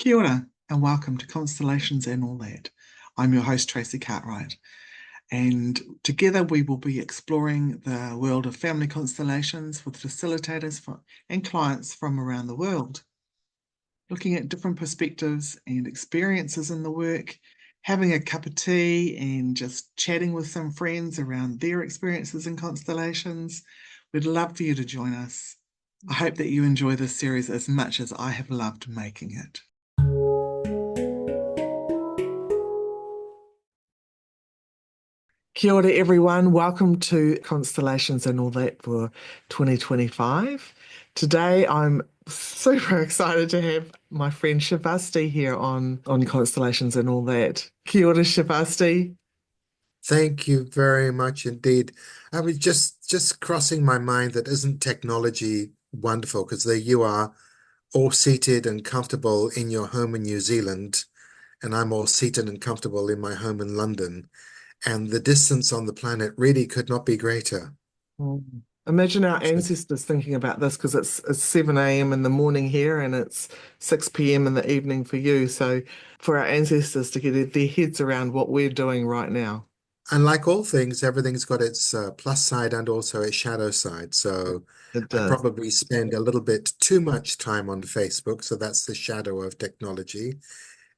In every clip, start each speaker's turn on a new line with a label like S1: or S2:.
S1: Kia ora, and welcome to Constellations and All That. I'm your host, Tracy Cartwright, and together we will be exploring the world of family constellations with facilitators and clients from around the world, looking at different perspectives and experiences in the work, having a cup of tea, and just chatting with some friends around their experiences in constellations. We'd love for you to join us. I hope that you enjoy this series as much as I have loved making it. Kia ora, everyone. Welcome to Constellations and All That for 2025. Today, I'm super excited to have my friend Shavasti here on Constellations and All That. Kia ora, Shavasti.
S2: Thank you very much indeed. I was just crossing my mind that isn't technology wonderful because there you are, all seated and comfortable in your home in New Zealand, and I'm all seated and comfortable in my home in London. And the distance on the planet really could not be greater.
S1: Mm. Imagine our
S2: So,
S1: ancestors thinking about this because it's 7 a.m. in the morning here and it's 6 p.m. in the evening for you. So for our ancestors to get their heads around what we're doing right now.
S2: and like all things, everything's got its plus side and also its shadow side.
S1: It,
S2: So
S1: it
S2: I
S1: does.
S2: probably spend a little bit too much time on Facebook. So that's the shadow of technology.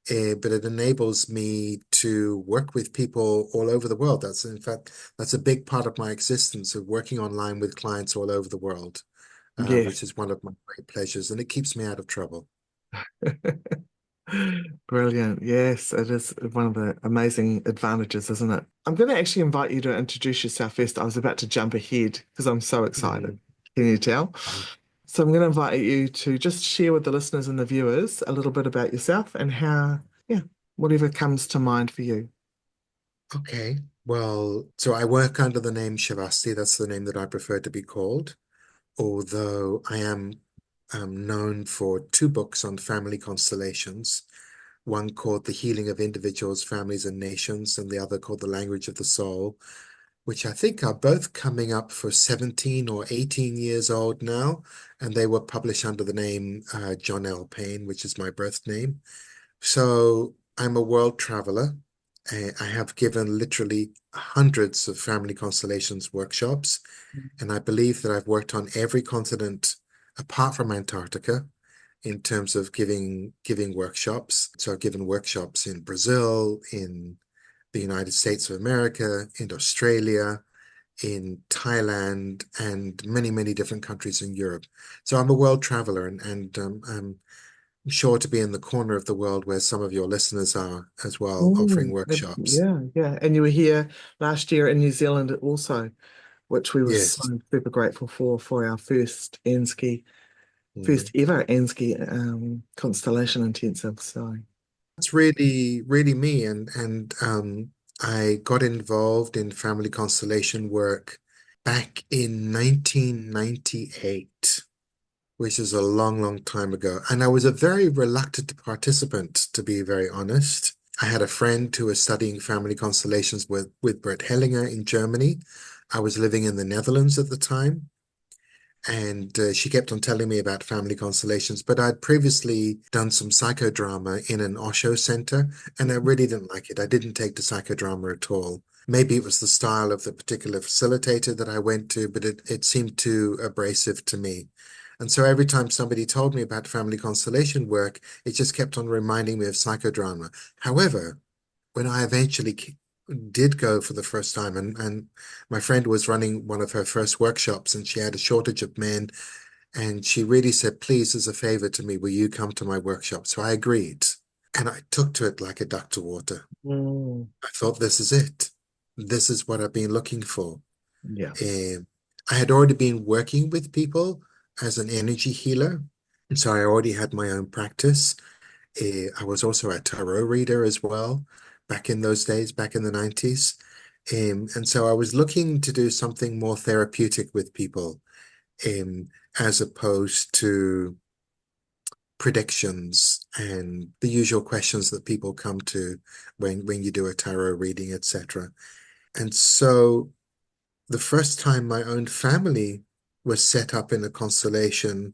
S2: But it enables me to work with people all over the world. In fact, that's a big part of my existence of working online with clients all over the world,
S1: Yes.
S2: which is one of my great pleasures, and it keeps me out of trouble.
S1: Brilliant. Yes, it is one of the amazing advantages, isn't it? I'm going to actually invite you to introduce yourself first. I was about to jump ahead because I'm so excited.
S2: Mhm.
S1: Can you tell?
S2: Um,
S1: So I'm going to invite you to just share with the listeners and the viewers a little bit about yourself and how, yeah, whatever comes to mind for you.
S2: okay. Well, so I work under the name Shavasti. That's the name that I prefer to be called, although I am known for two books on family constellations. One called The Healing of Individuals, Families, and Nations, and the other called The Language of the Soul, which I think are both coming up for 17 or 18 years old now. And they were published under the name John L. Payne, which is my birth name. So I'm a world traveler. I have given literally hundreds of family constellations workshops, and I believe that I've worked on every continent apart from Antarctica in terms of giving workshops. So I've given workshops in Brazil, in the United States of America, in Australia, in Thailand, and many, many different countries in Europe. So I'm a world traveler, and I'm sure to be in the corner of the world where some of your listeners are as well, offering workshops.
S1: Yeah, yeah. And you were here last year in New Zealand also, which we were so
S2: Yes.
S1: super grateful for our
S2: Mhm.
S1: first ever ANSCII constellation intensive. So,
S2: That's really, really me. And I got involved in family constellation work back in 1998, which is a long, long time ago. And I was a very reluctant participant, to be very honest. I had a friend who was studying family constellations with Bert Hellinger in Germany. I was living in the Netherlands at the time. And she kept on telling me about family constellations, but I'd previously done some psychodrama in an Osho center, and I really didn't like it. I didn't take to psychodrama at all. Maybe it was the style of the particular facilitator that I went to, but it seemed too abrasive to me. And so every time somebody told me about family constellation work, it just kept on reminding me of psychodrama. However, when I eventually did go for the first time, and my friend was running one of her first workshops, and she had a shortage of men, and she really said, please, as a favor to me, will you come to my workshop? So I agreed, and I took to it like a duck to water.
S1: mm,
S2: I thought, this is it. This is what I've been looking for.
S1: yeah.
S2: Um, I had already been working with people as an energy healer, and so I already had my own practice. I was also a tarot reader as well back in those days, back in the 90s. And so I was looking to do something more therapeutic with people, um, as opposed to predictions and the usual questions that people come to when you do a tarot reading, etc. And so the first time my own family was set up in a constellation,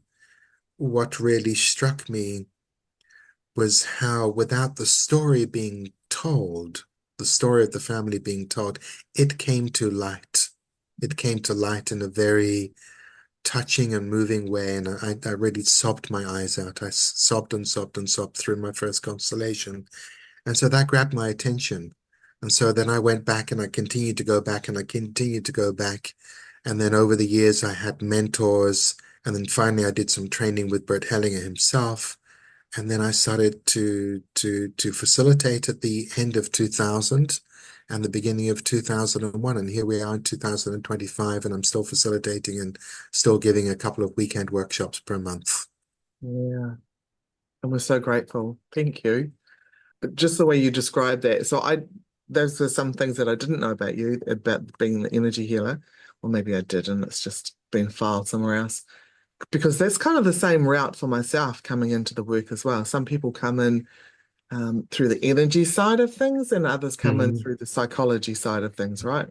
S2: what really struck me was how, without the story being told, the story of the family being told, it came to light. It came to light in a very touching and moving way, and I really sobbed my eyes out. I sobbed and sobbed and sobbed through my first constellation. And so that grabbed my attention. And so then I went back and I continued to go back and I continued to go back. And then over the years, I had mentors. And then finally, I did some training with Bert Hellinger himself. And then I started to facilitate at the end of 2000 and the beginning of 2001. And here we are in 2025, and I'm still facilitating and still giving a couple of weekend workshops per month.
S1: Yeah. And we're so grateful. Thank you. But just the way you described that. So those are some things that I didn't know about you, about being the energy healer. Or maybe I did, and it's just been filed somewhere else. Because that's kind of the same route for myself coming into the work as well. Some people come in through the energy side of things, and others come in
S2: Mhm.
S1: through the psychology side of things, right?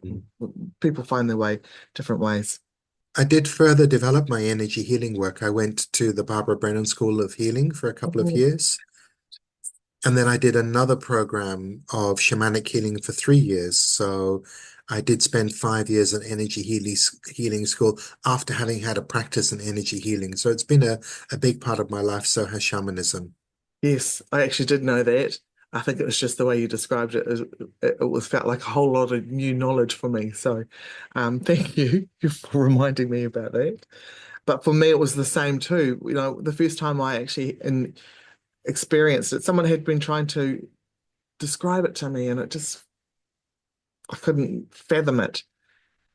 S1: People find their way different ways.
S2: I did further develop my energy healing work. I went to the Barbara Brennan School of Healing for a couple of
S1: Oh,
S2: years. And then I did another program of shamanic healing for 3 years. So I did spend 5 years in healing school after having had a practice in energy healing. So it's been a big part of my life. So has shamanism.
S1: yes, I actually did know that. I think it was just the way you described it. It was felt like a whole lot of new knowledge for me. So, thank you for reminding me about that. But for me, it was the same too. You know, the first time I actually experienced it, someone had been trying to describe it to me, and I couldn't fathom it.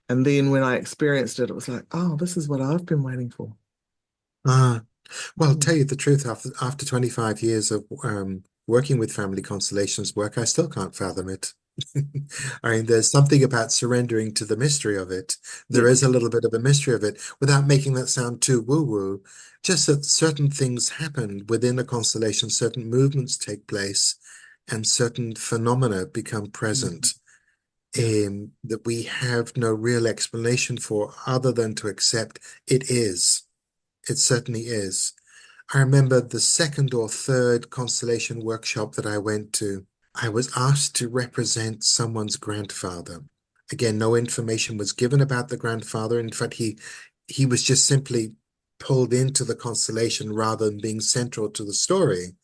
S1: And then when I experienced it, it was like, oh, this is what I've been waiting for.
S2: Ah, well,
S1: Mm.
S2: tell you the truth, after 25 years of working with family constellations work, I still can't fathom it. I mean, there's something about surrendering to the mystery of it. There is
S1: Yes.
S2: a little bit of a mystery of it without making that sound too woo-woo. Just that certain things happen within a constellation, certain movements take place, and certain phenomena become
S1: Mm.
S2: present,
S1: Yeah.
S2: that we have no real explanation for other than to accept it is. It certainly is. I remember the second or third constellation workshop that I went to. I was asked to represent someone's grandfather. Again, no information was given about the grandfather. In fact, he was just simply pulled into the constellation rather than being central to the story.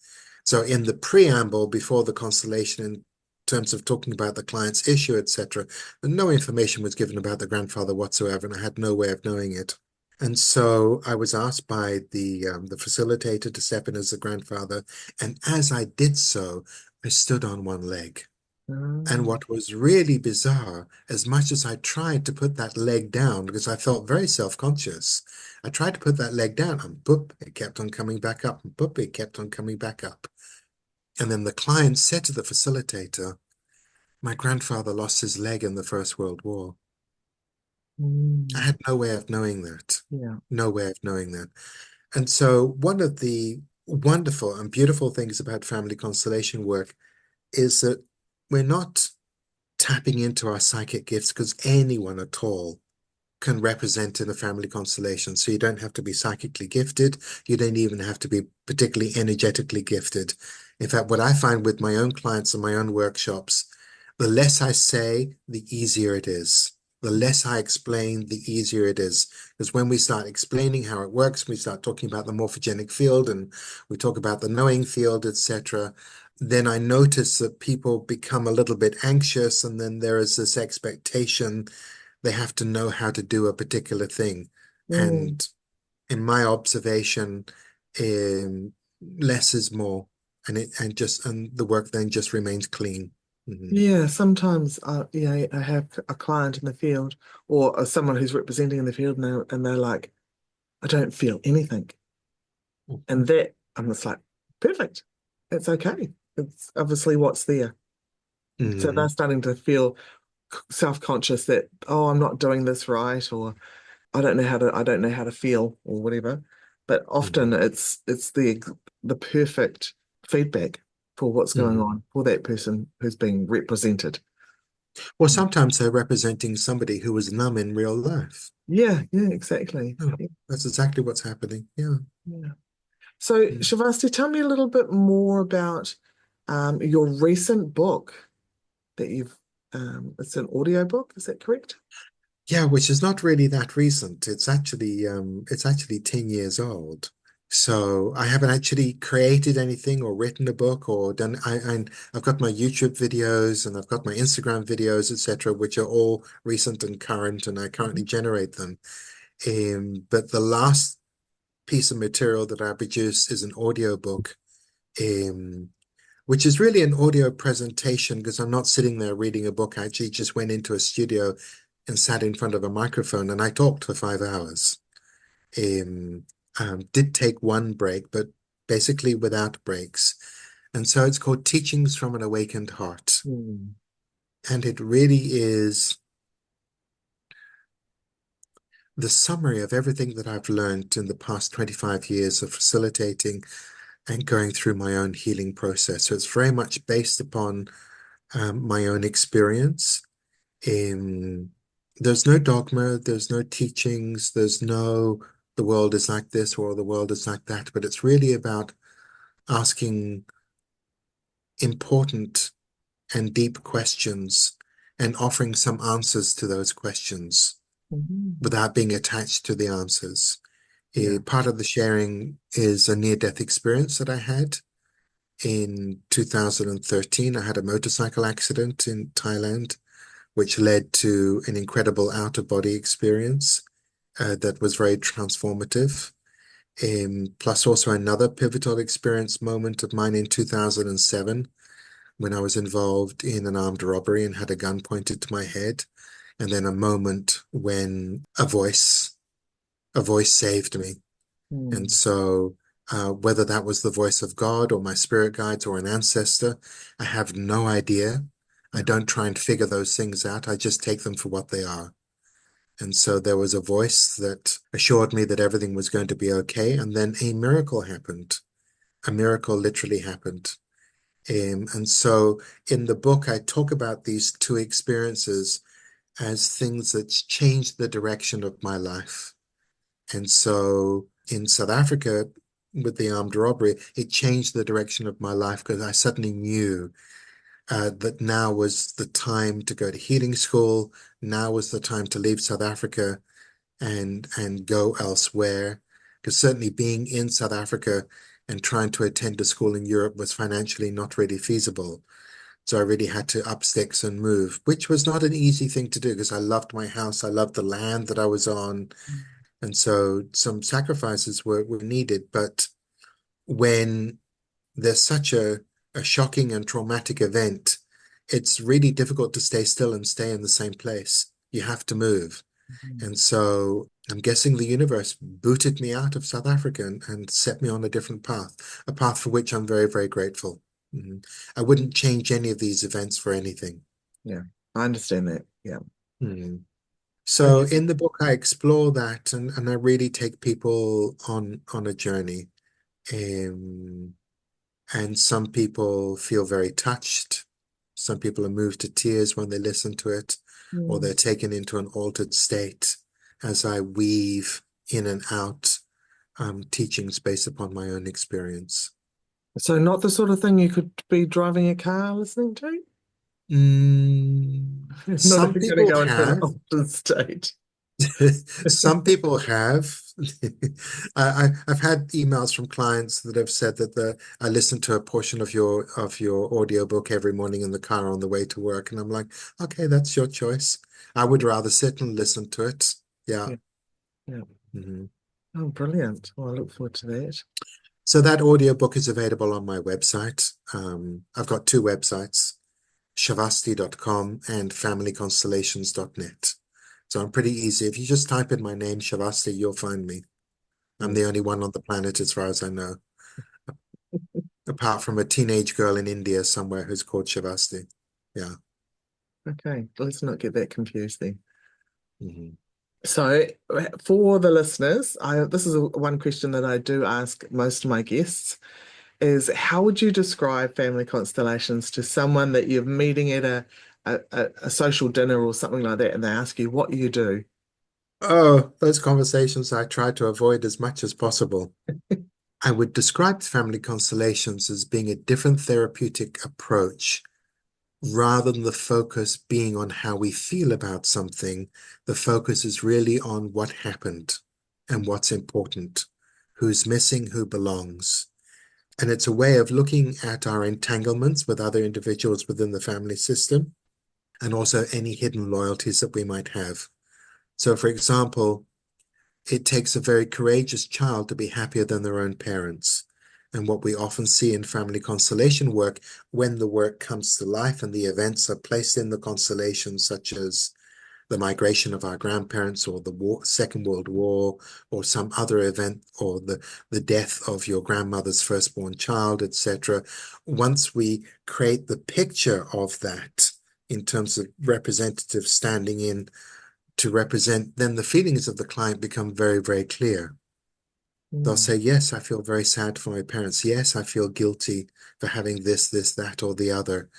S2: So in the preamble before the constellation, in terms of talking about the client's issue, etc., no information was given about the grandfather whatsoever, and I had no way of knowing it. And so I was asked by the facilitator to step in as the grandfather, and as I did so, I stood on one leg. And
S1: Mm.
S2: what was really bizarre, as much as I tried to put that leg down, because I felt very self-conscious, I tried to put that leg down, and boop, it kept on coming back up, and boop, it kept on coming back up. And then the client said to the facilitator, "My grandfather lost his leg in the First World War." I
S1: Mm.
S2: had no way of knowing that.
S1: Yeah.
S2: No way of knowing that. And so one of the wonderful and beautiful things about family constellation work is that we're not tapping into our psychic gifts, because anyone at all can represent in a family constellation. So you don't have to be psychically gifted. You don't even have to be particularly energetically gifted. In fact, what I find with my own clients and my own workshops, the less I say, the easier it is. The less I explain, the easier it is. Because when we start explaining how it works, we start talking about the morphogenic field and we talk about the knowing field, etc., then I notice that people become a little bit anxious, and then there is this expectation they have to know how to do a particular thing.
S1: Mm.
S2: And in my observation, less is more, and the work then just remains clean. Mhm.
S1: Yeah, sometimes I have a client in the field or someone who's representing in the field, and they're like, I don't feel anything. And that I'm just like, perfect. It's okay. It's obviously what's there. So they're
S2: Mhm.
S1: starting to feel self-conscious that, oh, I'm not doing this right, or I don't know how to feel or whatever. But often
S2: Mhm.
S1: it's the perfect feedback for what's going
S2: Mhm.
S1: on for that person who's being represented.
S2: Well, sometimes they're representing somebody who was numb in real life.
S1: Yeah, yeah, exactly.
S2: Oh,
S1: Yeah,
S2: that's exactly what's happening. Yeah.
S1: yeah. So,
S2: Mm.
S1: Shavasti, tell me a little bit more about your recent book that you've, it's an audio book, is that correct?
S2: Yeah, which is not really that recent. It's actually 10 years old. So I haven't actually created anything or written a book or done I've got my YouTube videos and I've got my Instagram videos, etc., which are all recent and current, and I currently
S1: Mhm.
S2: generate them. But the last piece of material that I produce is an audio book, um, which is really an audio presentation because I'm not sitting there reading a book. I actually just went into a studio and sat in front of a microphone and I talked for 5 hours. Um, did take one break, but basically without breaks. And so it's called Teachings from an Awakened Heart.
S1: Mm.
S2: And it really is the summary of everything that I've learned in the past 25 years of facilitating and going through my own healing process. So it's very much based upon my own experience. In There's no dogma, there's no teachings, there's no the world is like this or the world is like that, but it's really about asking important and deep questions and offering some answers to those questions
S1: Mhm.
S2: without being attached to the answers.
S1: Yeah.
S2: Part of the sharing is a near-death experience that I had in 2013. I had a motorcycle accident in Thailand, which led to an incredible out-of-body experience that was very transformative. Plus also another pivotal experience moment of mine in 2007 when I was involved in an armed robbery and had a gun pointed to my head. And then a moment when a voice saved me. And
S1: Mm.
S2: so whether that was the voice of God or my spirit guides or an ancestor, I have no idea. I
S1: Yeah.
S2: don't try and figure those things out. I just take them for what they are. And so there was a voice that assured me that everything was going to be okay. And then a miracle happened. A miracle literally happened. And so in the book, I talk about these two experiences as things that changed the direction of my life. And so in South Africa, with the armed robbery, it changed the direction of my life because I suddenly knew that now was the time to go to healing school. Now was the time to leave South Africa and go elsewhere. Because certainly being in South Africa and trying to attend a school in Europe was financially not really feasible. So I really had to up sticks and move, which was not an easy thing to do because I loved my house. I loved the land that I was on. And so some sacrifices were needed. But when there's such a shocking and traumatic event, it's really difficult to stay still and stay in the same place. You have to move.
S1: Mhm.
S2: And so I'm guessing the universe booted me out of South Africa and set me on a different path, a path for which I'm very, very grateful. Mhm. I wouldn't change any of these events for anything.
S1: Yeah. I understand that. Yeah.
S2: Mhm. So
S1: Okay.
S2: in the book, I explore that and I really take people on a journey. Um, and some people feel very touched. Some people are moved to tears when they listen to it, or
S1: Mm.
S2: they're taken into an altered state as I weave in and out teachings based upon my own experience.
S1: So not the sort of thing you could be driving a car listening to? Not if
S2: Some
S1: you're going to
S2: people
S1: go into an
S2: have.
S1: altered state.
S2: Some people have. I've had emails from clients that have said that I listen to a portion of your audiobook every morning in the car on the way to work, and I'm like, okay, that's your choice. I would rather sit and listen to it. Yeah.
S1: Yeah. Yeah.
S2: Mhm.
S1: Oh, brilliant. Well, I look forward to that.
S2: So that audiobook is available on my website. I've got two websites, shavasti.com and familyconstellations.net. So I'm pretty easy. If you just type in my name, Shavasti, you'll find me. I'm
S1: Mm.
S2: the only one on the planet as far as I know, apart from a teenage girl in India somewhere who's called Shavasti. Yeah.
S1: Okay, let's not get that confused then.
S2: Mhm.
S1: So, for the listeners, this is one question that I do ask most of my guests is how would you describe family constellations to someone that you're meeting at a social dinner or something like that, and they ask you what you do?
S2: Oh, those conversations I try to avoid as much as possible. I would describe family constellations as being a different therapeutic approach rather than the focus being on how we feel about something. The focus is really on what happened and what's important, who's missing, who belongs. And it's a way of looking at our entanglements with other individuals within the family system and also any hidden loyalties that we might have. So, for example, it takes a very courageous child to be happier than their own parents. And what we often see in family constellation work, when the work comes to life and the events are placed in the constellations, such as the migration of our grandparents or the Second World War or some other event or the death of your grandmother's firstborn child, etc. Once we create the picture of that in terms of representatives standing in to represent, then the feelings of the client become very, very clear. They'll
S1: Mm.
S2: say, yes, I feel very sad for my parents. Yes, I feel guilty for having this, that, or the other,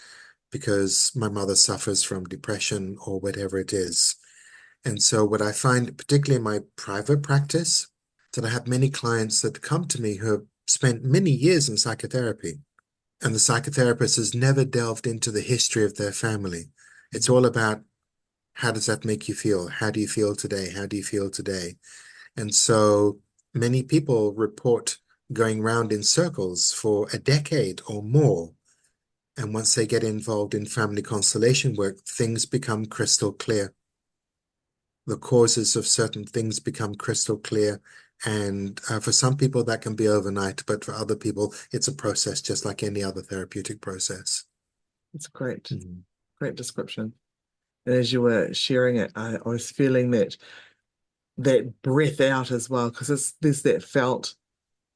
S2: because my mother suffers from depression or whatever it is. And so what I find, particularly in my private practice, that I have many clients that come to me who have spent many years in psychotherapy, and the psychotherapist has never delved into the history of their family. It's all about, how does that make you feel? How do you feel today? How do you feel today? And so many people report going round in circles for a decade or more. And once they get involved in family constellation work, things become crystal clear. The causes of certain things become crystal clear. And for some people, that can be overnight, but for other people, it's a process just like any other therapeutic process.
S1: It's a great,
S2: Mhm.
S1: great description. And as you were sharing it, I was feeling that breath out as well, because there's that felt,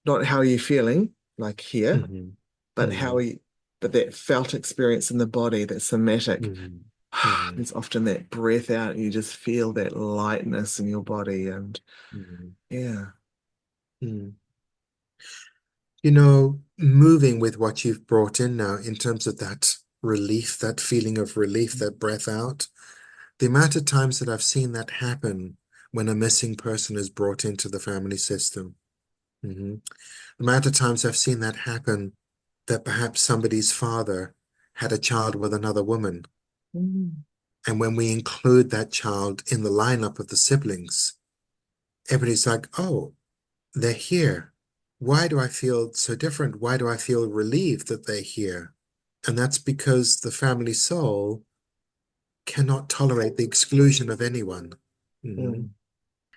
S1: not how you're feeling, like here,
S2: Mhm.
S1: but how
S2: Mhm.
S1: you, but that felt experience in the body, that somatic.
S2: Mhm. Mhm.
S1: There's often that breath out, and you just feel that lightness in your body, and
S2: Mhm.
S1: yeah.
S2: Mhm. Moving with what you've brought in now in terms of that relief, that feeling of relief, that breath out, the amount of times that I've seen that happen when a missing person is brought into the family system. Mhm. The amount of times I've seen that happen, that perhaps somebody's father had a child with another woman.
S1: Mm.
S2: And when we include that child in the lineup of the siblings, everybody's like, oh, they're here. Why do I feel so different? Why do I feel relieved that they're here? And that's because the family soul cannot tolerate the exclusion of anyone. Mhm.
S1: Mm.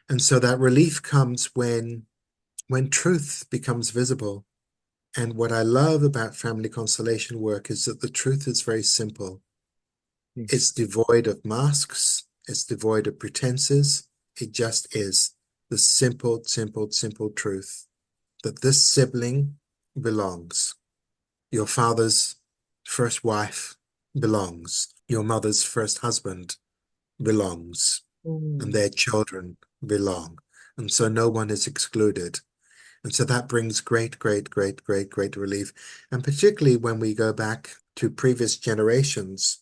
S2: And so that relief comes when truth becomes visible. And what I love about family constellation work is that the truth is very simple. It's
S1: Yes.
S2: devoid of masks. It's devoid of pretenses. It just is the simple, simple, simple truth that this sibling belongs. Your father's first wife belongs. Your mother's first husband belongs. And
S1: Mm.
S2: their children belong. And so no one is excluded. And so that brings great, great, great, great, great relief. And particularly when we go back to previous generations,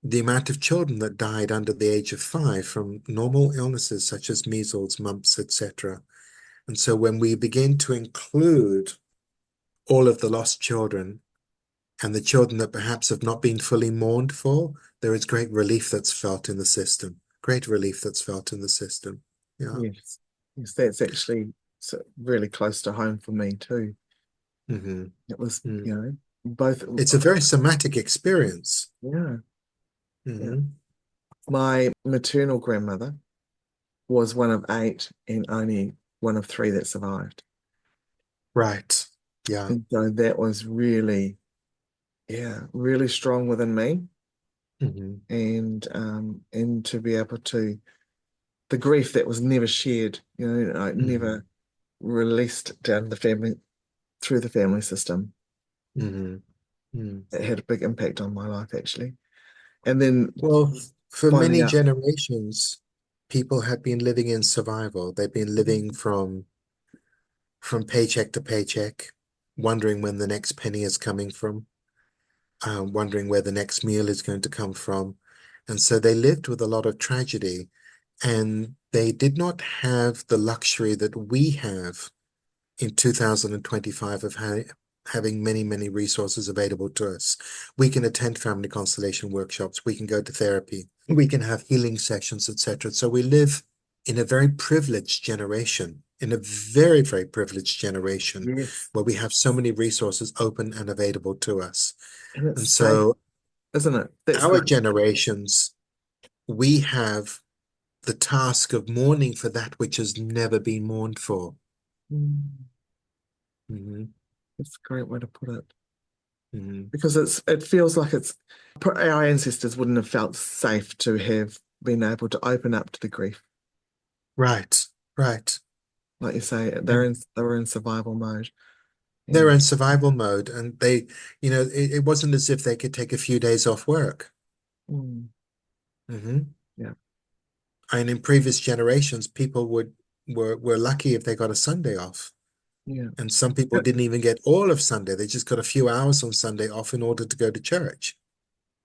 S2: the amount of children that died under the age of 5 from normal illnesses such as measles, mumps, etc. And so when we begin to include all of the lost children and the children that perhaps have not been fully mourned for, there is great relief that's felt in the system. Great relief that's felt in the system. Yeah.
S1: Yes. Yes, that's actually really close to home for me too.
S2: Mm-hmm.
S1: It was,
S2: Mm.
S1: both.
S2: It's a very somatic experience.
S1: Yeah, yeah.
S2: Mm-hmm.
S1: My maternal grandmother was one of 8 and only one of 3 that survived.
S2: Right. Yeah.
S1: And so that was really, yeah, really strong within me.
S2: Mm-hmm.
S1: And to be able to, the grief that was never shared, I
S2: Mm-hmm.
S1: never released down the family, through the family system.
S2: Mm-hmm. Mm.
S1: It had a big impact on my life actually. And then
S2: Well, for
S1: finding
S2: many
S1: out,
S2: generations, people have been living in survival. They've been living from paycheck to paycheck, wondering when the next penny is coming from, wondering where the next meal is going to come from. And so they lived with a lot of tragedy, and they did not have the luxury that we have in 2025 of having many, many resources available to us. We can attend family constellation workshops, we can go to therapy, we can have healing sessions, etc. So we live in a very privileged generation, in a very, very privileged generation
S1: Yes.
S2: where we have so many resources open and available to us.
S1: And it's
S2: And
S1: safe,
S2: so
S1: isn't it? That's
S2: our
S1: the
S2: generations, we have the task of mourning for that which has never been mourned for.
S1: mm,
S2: Mhm,
S1: that's a great way to put it.
S2: mhm.
S1: Because it feels like our ancestors wouldn't have felt safe to have been able to open up to the grief.
S2: Right, right.
S1: Like you say,
S2: And
S1: they were in survival mode.
S2: they're
S1: And
S2: in survival mode, and it wasn't as if they could take a few days off work.
S1: mm,
S2: Hmm.
S1: yeah,
S2: And in previous generations, people were lucky if they got a Sunday off.
S1: yeah.
S2: And some people
S1: That-
S2: didn't even get all of Sunday. They just got a few hours on Sunday off in order to go to church.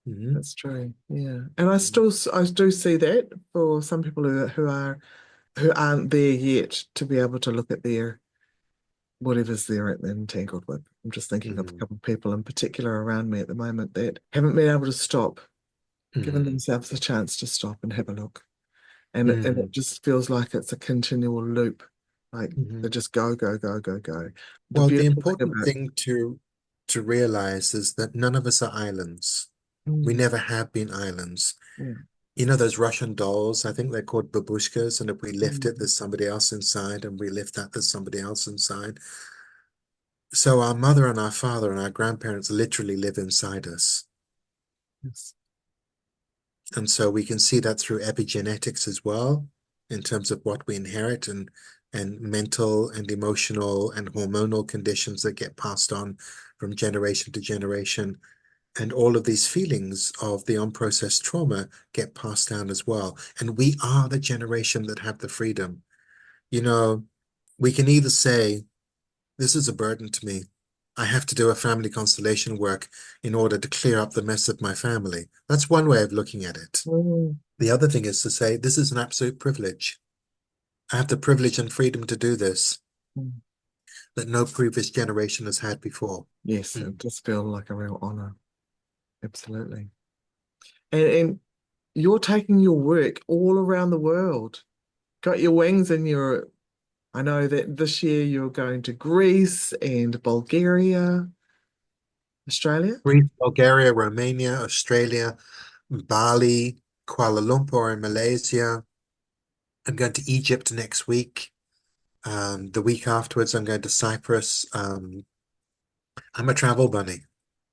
S2: Hmm.
S1: that's true. Yeah. And I do see that for some people who aren't there yet to be able to look at their whatever's they're entangled with. I'm just thinking of a
S2: Hmm.
S1: couple of people in particular around me at the moment that haven't been able to stop, given
S2: Hmm.
S1: themselves a chance to stop and have a look. And
S2: Hmm.
S1: it just feels like it's a continual loop. Like
S2: Hmm.
S1: they just go, go, go, go, go. The
S2: Well, the
S1: beautiful thing
S2: important
S1: about
S2: thing to realize is that none of us are islands. We
S1: mm,
S2: never have been islands.
S1: yeah,
S2: You know those Russian dolls? I think they're called babushkas, and if we lift it,
S1: mm,
S2: there's somebody else inside, and we lift that, there's somebody else inside. So our mother and our father and our grandparents literally live inside us.
S1: yes,
S2: And so we can see that through epigenetics as well, in terms of what we inherit and mental and emotional and hormonal conditions that get passed on from generation to generation. And all of these feelings of the unprocessed trauma get passed down as well. And we are the generation that have the freedom. You know, we can either say, this is a burden to me. I have to do a family constellation work in order to clear up the mess of my family. That's one way of looking at it.
S1: mm,
S2: The other thing is to say, this is an absolute privilege. I have the privilege and freedom to do this
S1: mm.
S2: that no previous generation has had before.
S1: Yes,
S2: Mm.
S1: it just feels like a real honor. Absolutely. And you're taking your work all around the world. Got your wings in Europe. I know that this year you're going to Greece and Bulgaria, Australia.
S2: Greece, Bulgaria, Romania, Australia, Bali, Kuala Lumpur in Malaysia. I'm going to Egypt next week. The week afterwards, I'm going to Cyprus. I'm a travel bunny.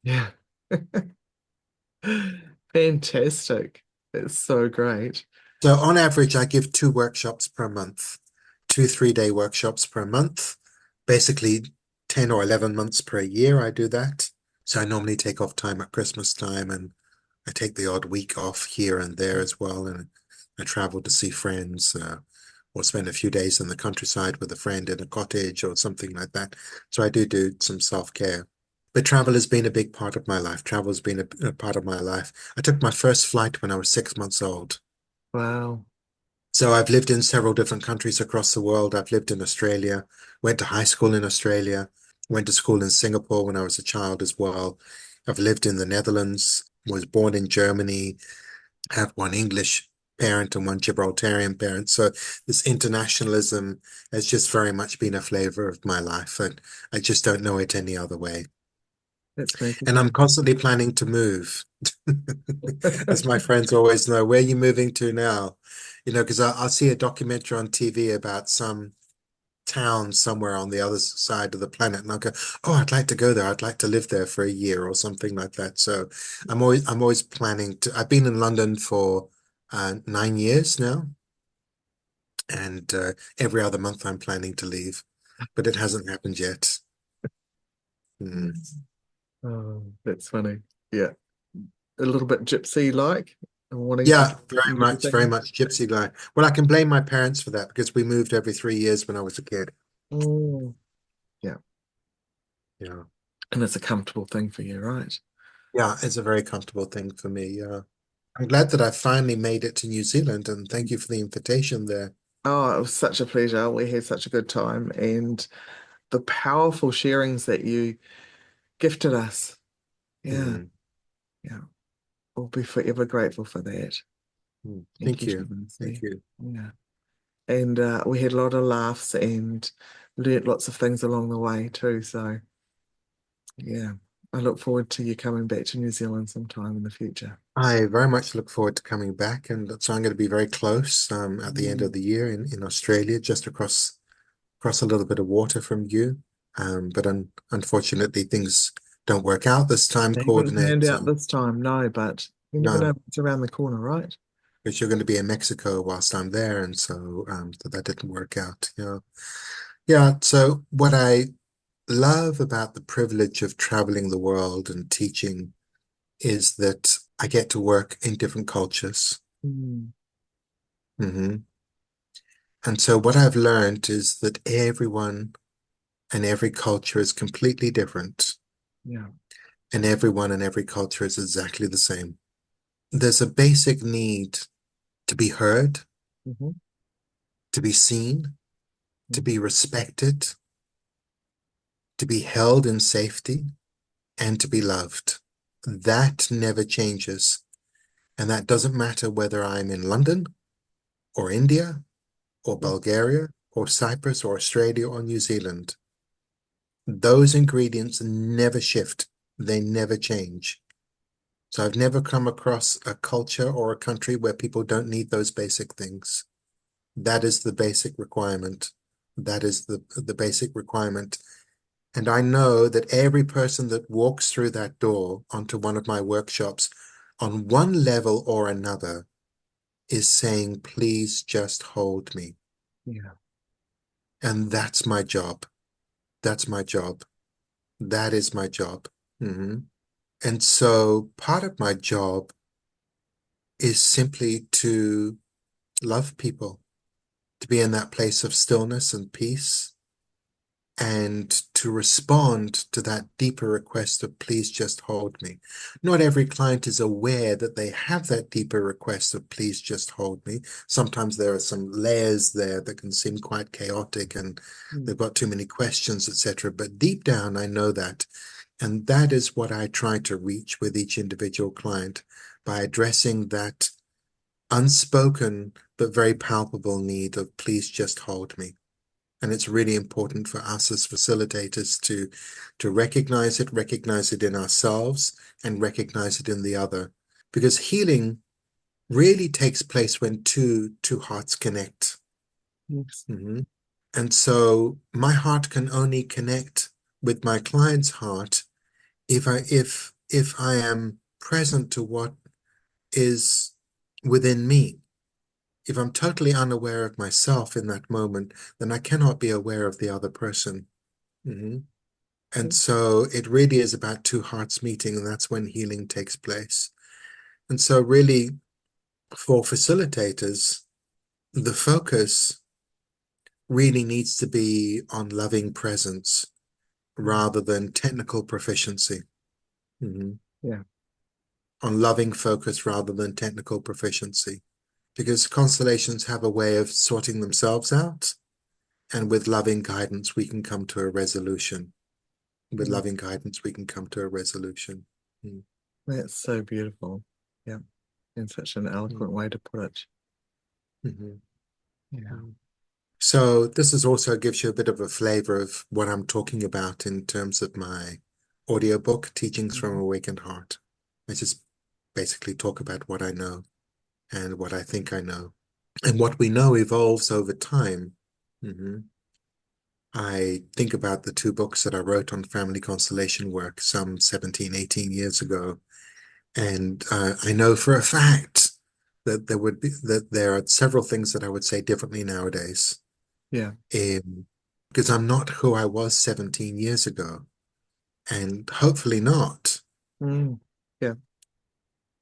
S1: Yeah. Fantastic. It's so great.
S2: So on average, I give 2 workshops per month, 2 3-day workshops per month, basically 10 or 11 months per year. I do that. So I normally take off time at Christmas time and I take the odd week off here and there as well. And I travel to see friends or spend a few days in the countryside with a friend in a cottage or something like that. So I do some self-care. But travel has been a big part of my life. Travel has been a part of my life. I took my first flight when I was 6 months old.
S1: Wow.
S2: So I've lived in several different countries across the world. I've lived in Australia, went to high school in Australia, went to school in Singapore when I was a child as well. I've lived in the Netherlands, was born in Germany, have one English parent and one Gibraltarian parent. So this internationalism has just very much been a flavor of my life, and I just don't know it any other way.
S1: That's
S2: And I'm
S1: magnificent.
S2: constantly planning to move. As my friends always know, where are you moving to now? Because I'll see a documentary on TV about some town somewhere on the other side of the planet, and I'll go, "Oh, I'd like to go there. I'd like to live there for a year or something like that." So I'm always planning to. I've been in London for 9 years now, and every other month I'm planning to leave, but it hasn't happened yet. Hmm.
S1: Oh, that's funny. Yeah. A little bit gypsy-like and wanting to
S2: Yeah, very
S1: everything.
S2: much gypsy life. Well, I can blame my parents for that because we moved every 3 years when I was a kid.
S1: Oh, yeah.
S2: Yeah.
S1: And it's a comfortable thing for you, right?
S2: Yeah, it's a very comfortable thing for me. Yeah. I'm glad that I finally made it to New Zealand and thank you for the invitation there.
S1: Oh, it was such a pleasure. We had such a good time. And the powerful sharings that you gifted us. Yeah,
S2: Mm,
S1: yeah. We'll be forever grateful for that. Thank
S2: Thank
S1: you,
S2: you. Thank
S1: Shavasti.
S2: you.
S1: Yeah. And we had a lot of laughs and learnt lots of things along the way too. So yeah, I look forward to you coming back to New Zealand sometime in the future.
S2: I very much look forward to coming back, and so I'm going to be very close at the end of
S1: Mm.
S2: the year in Australia, just across a little bit of water from you. But unfortunately, things don't work out this time,
S1: That would have
S2: coordinate.
S1: panned out this time, no, but you never know
S2: No,
S1: what's around the corner, right?
S2: because you're going to be in Mexico whilst I'm there, and so that didn't work out. Yeah. So what I love about the privilege of traveling the world and teaching is that I get to work in different cultures.
S1: Mm.
S2: Hmm. And so what I've learned is that everyone and every culture is completely different,
S1: Yeah.
S2: and everyone and every culture is exactly the same. There's a basic need to be heard,
S1: Hmm.
S2: to be seen, to be respected, to be held in safety, and to be loved. That never changes. And that doesn't matter whether I'm in London or India or Bulgaria or Cyprus or Australia or New Zealand. Those ingredients never shift. They never change. So I've never come across a culture or a country where people don't need those basic things. That is the basic requirement. That is the basic requirement. And I know that every person that walks through that door onto one of my workshops on one level or another is saying, please just hold me.
S1: Yeah.
S2: And that's my job. That's my job. That is my job. Hmm. And so part of my job is simply to love people, to be in that place of stillness and peace, and to respond to that deeper request of please just hold me. Not every client is aware that they have that deeper request of please just hold me. Sometimes there are some layers there that can seem quite chaotic and they've
S1: Mm.
S2: got too many questions, etc. But deep down, I know that. And that is what I try to reach with each individual client by addressing that unspoken but very palpable need of please just hold me. And it's really important for us as facilitators to recognize it in ourselves and recognize it in the other. Because healing really takes place when two hearts connect.
S1: Yes.
S2: Mhm. And so my heart can only connect with my client's heart if I am present to what is within me. If I'm totally unaware of myself in that moment, then I cannot be aware of the other person. Mhm. And so it really is about two hearts meeting, and that's when healing takes place. And so, really, for facilitators, the focus really needs to be on loving presence
S1: Mm.
S2: rather than technical proficiency. Mhm.
S1: Yeah.
S2: On loving focus rather than technical proficiency. Because constellations have a way of sorting themselves out, and with loving guidance, we can come to a resolution. With
S1: Mm.
S2: loving guidance, we can come to a resolution. Mm.
S1: That's so beautiful. Yeah. In such an eloquent
S2: Mm.
S1: way to put it.
S2: Mhm.
S1: Yeah.
S2: Mm. So this is also gives you a bit of a flavor of what I'm talking about in terms of my audiobook, Teachings from
S1: Mhm.
S2: Awakened Heart. I just basically talk about what I know and what I think I know. And what we know evolves over time. Mhm. I think about the two books that I wrote on family constellation work some 17, 18 years ago. And I know for a fact that there are several things that I would say differently nowadays.
S1: Yeah.
S2: Because I'm not who I was 17 years ago, and hopefully not.
S1: Mm. Yeah.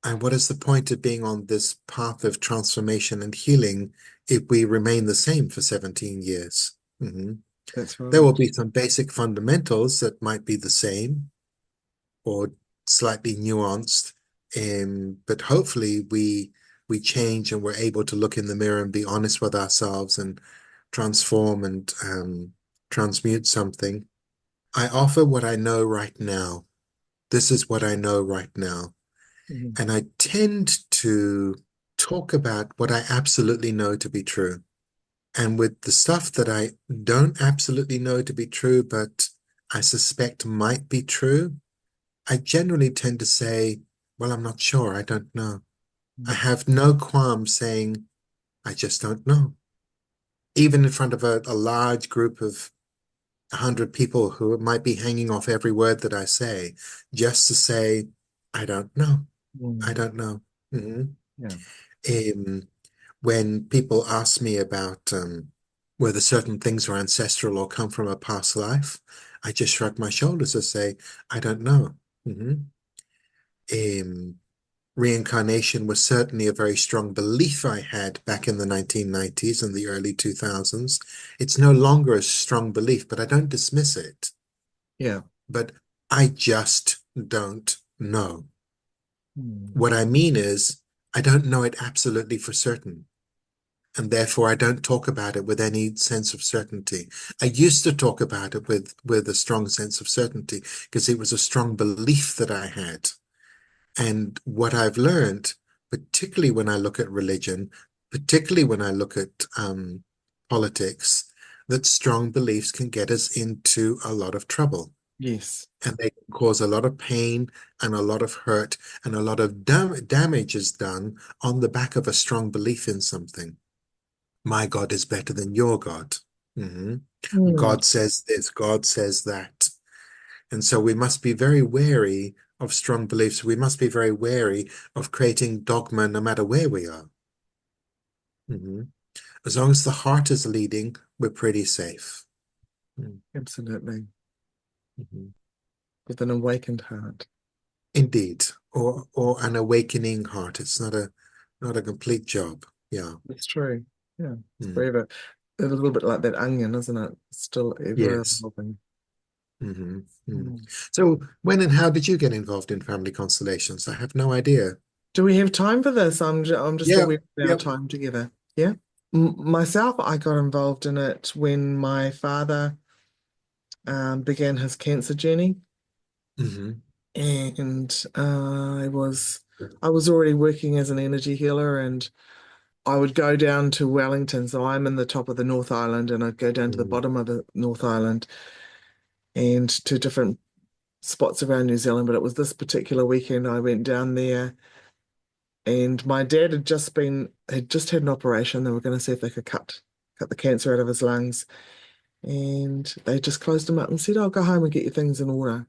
S2: And what is the point of being on this path of transformation and healing if we remain the same for 17 years? Mhm.
S1: That's
S2: There will
S1: right.
S2: be some basic fundamentals that might be the same or slightly nuanced, but hopefully we change and we're able to look in the mirror and be honest with ourselves and transform and transmute something, I offer what I know right now. This is what I know right now.
S1: Mhm.
S2: And I tend to talk about what I absolutely know to be true. And with the stuff that I don't absolutely know to be true, but I suspect might be true, I generally tend to say, well, I'm not sure. I don't know. I have no qualm saying, I just don't know. Even in front of a large group of 100 people who might be hanging off every word that I say, just to say, I don't know. I
S1: Mm.
S2: don't know. Mhm.
S1: Yeah.
S2: Um, when people ask me about whether certain things are ancestral or come from a past life, I just shrug my shoulders and say, I don't know. Mhm. Um, Reincarnation was certainly a very strong belief I had back in the 1990s and the early 2000s. It's no longer a strong belief, but I don't dismiss it.
S1: Yeah.
S2: But I just don't know.
S1: Mm.
S2: What I mean is, I don't know it absolutely for certain. And therefore I don't talk about it with any sense of certainty. I used to talk about it with a strong sense of certainty because it was a strong belief that I had. And what I've learned, particularly when I look at religion, particularly when I look at politics, that strong beliefs can get us into a lot of trouble.
S1: Yes.
S2: And they can cause a lot of pain and a lot of hurt and a lot of damage is done on the back of a strong belief in something. My God is better than your God. Mhm.
S1: Mm.
S2: God says this, God says that. And so we must be very wary of strong beliefs. We must be very wary of creating dogma no matter where we are. Mhm. As long as the heart is leading, we're pretty safe.
S1: Absolutely.
S2: Mhm.
S1: With an awakened heart.
S2: Indeed. Or an awakening heart. It's not a complete job. Yeah.
S1: It's true. Yeah. It's
S2: Mm.
S1: forever. A little bit like that onion, isn't it? Still ever
S2: Yes.
S1: evolving.
S2: Hmm. Mm.
S1: Mm.
S2: So when and how did you get involved in family constellations? I have no idea.
S1: Do we have time for this? I'm just
S2: Yeah,
S1: aware of our
S2: yep.
S1: time together. Yeah. Myself, I got involved in it when my father began his cancer journey,
S2: Hmm.
S1: and I was already working as an energy healer, and I would go down to Wellington. So I'm in the top of the North Island, and I'd go down to the
S2: Mm.
S1: bottom of the North Island and to different spots around New Zealand. But it was this particular weekend I went down there, and my dad had just had an operation. They were going to see if they could cut the cancer out of his lungs, and they just closed him up and said, "I'll go home and get your things in order."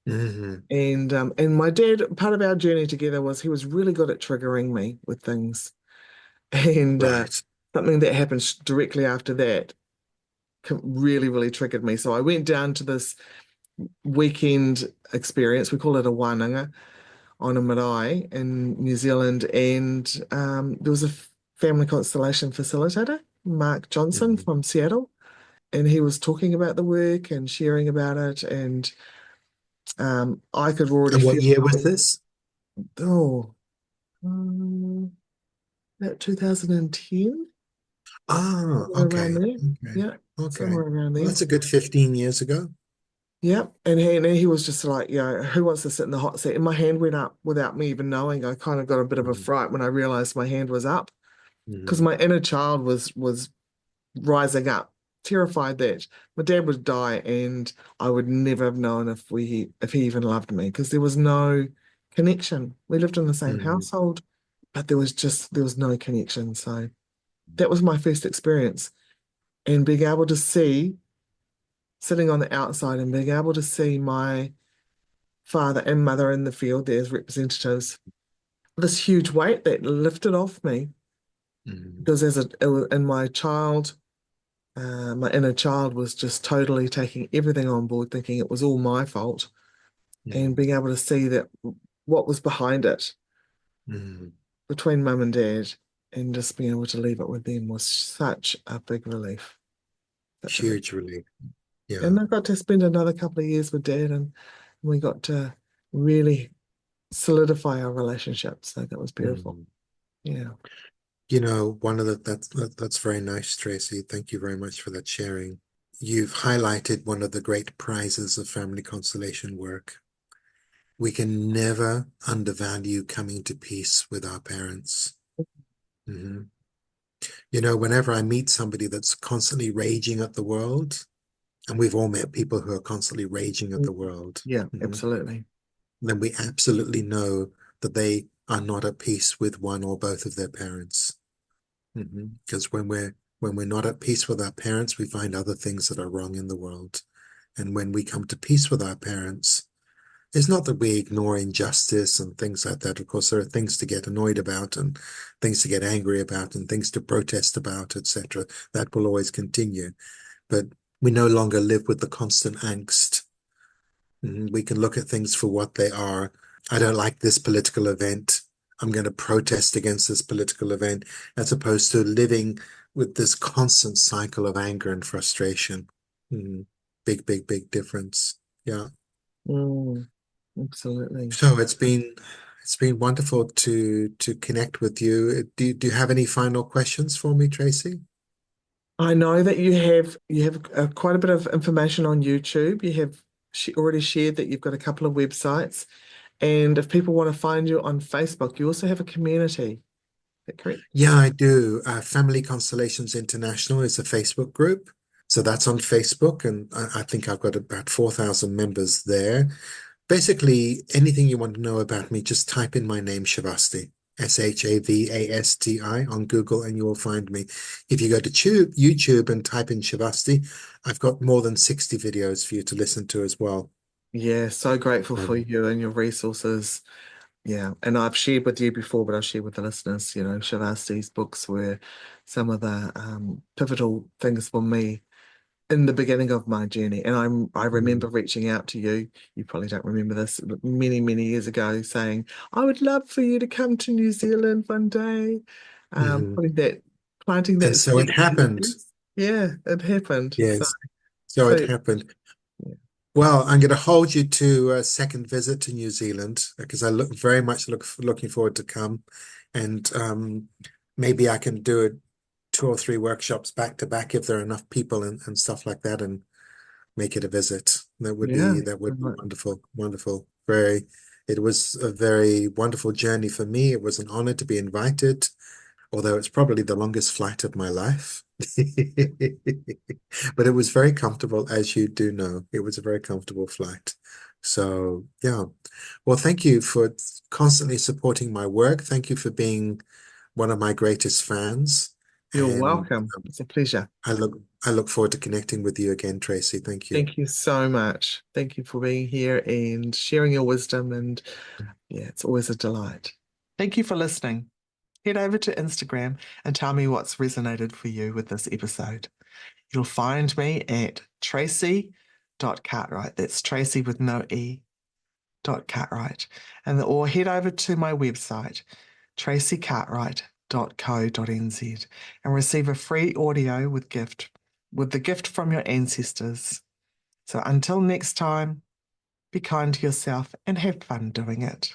S2: Hmm.
S1: And my dad, part of our journey together was he was really good at triggering me with things. And
S2: Right.
S1: something that happened directly after that really, really triggered me. So I went down to this weekend experience. We call it a wānanga on a marae in New Zealand. And there was a family constellation facilitator, Mark Johnson
S2: Hmm.
S1: from Seattle. And he was talking about the work and sharing about it. And I could already
S2: And what
S1: feel,
S2: year was this?
S1: oh, about 2010,
S2: Ah,
S1: somewhere around
S2: okay.
S1: there.
S2: Okay.
S1: Yeah,
S2: Okay.
S1: somewhere around
S2: Well,
S1: there.
S2: that's a good 15 years ago.
S1: Yeah, and he was just like, who wants to sit in the hot seat? And my hand went up without me even knowing. I kind of got a bit of a
S2: Mm-hmm.
S1: fright when I realized my hand was up because
S2: Mm-hmm.
S1: my inner child was rising up, terrified that my dad would die, and I would never have known if he even loved me because there was no connection. We lived in the same
S2: Mm-hmm.
S1: household, but there was no connection. So that was my first experience, and being able to see, sitting on the outside, and being able to see my father and mother in the field there as representatives, this huge weight that lifted off me
S2: Mm-hmm.
S1: because in my child, my inner child was just totally taking everything on board, thinking it was all my fault, and being able to see that what was behind it
S2: Mm-hmm.
S1: between mum and dad, and just being able to leave it with them was such a big relief. Such a big,
S2: Huge relief. Yeah.
S1: and I got to spend another couple of years with dad, and we got to really solidify our relationship. So that was beautiful.
S2: Mm-hmm.
S1: Yeah.
S2: One of that's very nice, Tracy. Thank you very much for that sharing. you've highlighted one of the great prizes of family constellation work. We can never undervalue coming to peace with our parents. Mhm. You know, whenever I meet somebody that's constantly raging at the world, and we've all met people who are constantly raging at the world,
S1: Yeah,
S2: mhm,
S1: absolutely.
S2: then we absolutely know that they are not at peace with one or both of their parents. Because when we're not at peace with our parents, we find other things that are wrong in the world. And when we come to peace with our parents, it's not that we ignore injustice and things like that. Of course, there are things to get annoyed about and things to get angry about and things to protest about, etc. That will always continue. But we no longer live with the constant angst. We can look at things for what they are. I don't like this political event. I'm going to protest against this political event, as opposed to living with this constant cycle of anger and frustration. Mm. Big, big, big difference. Yeah.
S1: Mm, absolutely.
S2: So it's been wonderful to connect with you. Do you have any final questions for me, Tracy?
S1: I know that you have quite a bit of information on YouTube. You have already shared that you've got a couple of websites, and if people want to find you on Facebook, you also have a community. Is that correct?
S2: Yeah, I do. Family Constellations International is a Facebook group. So that's on Facebook, and I think I've got about 4,000 members there. Basically, anything you want to know about me, just type in my name, Shavasti, Shavasti, on Google, and you will find me. If you go to YouTube and type in Shavasti, I've got more than 60 videos for you to listen to as well.
S1: Yeah, so grateful for
S2: Um,
S1: you and your resources. Yeah, and I've shared with you before, but I'll share with the listeners. Shavasti's books were some of the pivotal things for me in the beginning of my journey. And I remember
S2: mm,
S1: reaching out to you. You probably don't remember this, but many, many years ago, saying, I would love for you to come to New Zealand one day.
S2: mhm.
S1: Putting that, planting
S2: And
S1: that
S2: so it
S1: seed in your
S2: happened.
S1: head. Yeah, it happened. So,
S2: Yes. So it
S1: so
S2: happened.
S1: yeah.
S2: Well, I'm going to hold you to a second visit to New Zealand because I look very much looking forward to come, and maybe I can do 2 or 3 workshops back to back if there are enough people and stuff like that, and make it a visit.
S1: Yeah,
S2: That would be
S1: right.
S2: wonderful, wonderful. It was a very wonderful journey for me. It was an honor to be invited, although it's probably the longest flight of my life. But it was very comfortable, as you do know. It was a very comfortable flight. So, yeah. Well, thank you for constantly supporting my work. Thank you for being one of my greatest fans.
S1: You're
S2: And
S1: welcome. It's a pleasure.
S2: I look forward to connecting with you again, Tracy. Thank you.
S1: Thank you so much. Thank you for being here and sharing your wisdom. And yeah, it's always a delight. Thank you for listening. Head over to Instagram and tell me what's resonated for you with this episode. You'll find me at tracy.cartwright. That's Tracy with no E, .cartwright. Or head over to my website, tracycartwright.co.nz, and receive a free audio with the gift from your ancestors. So until next time, be kind to yourself and have fun doing it.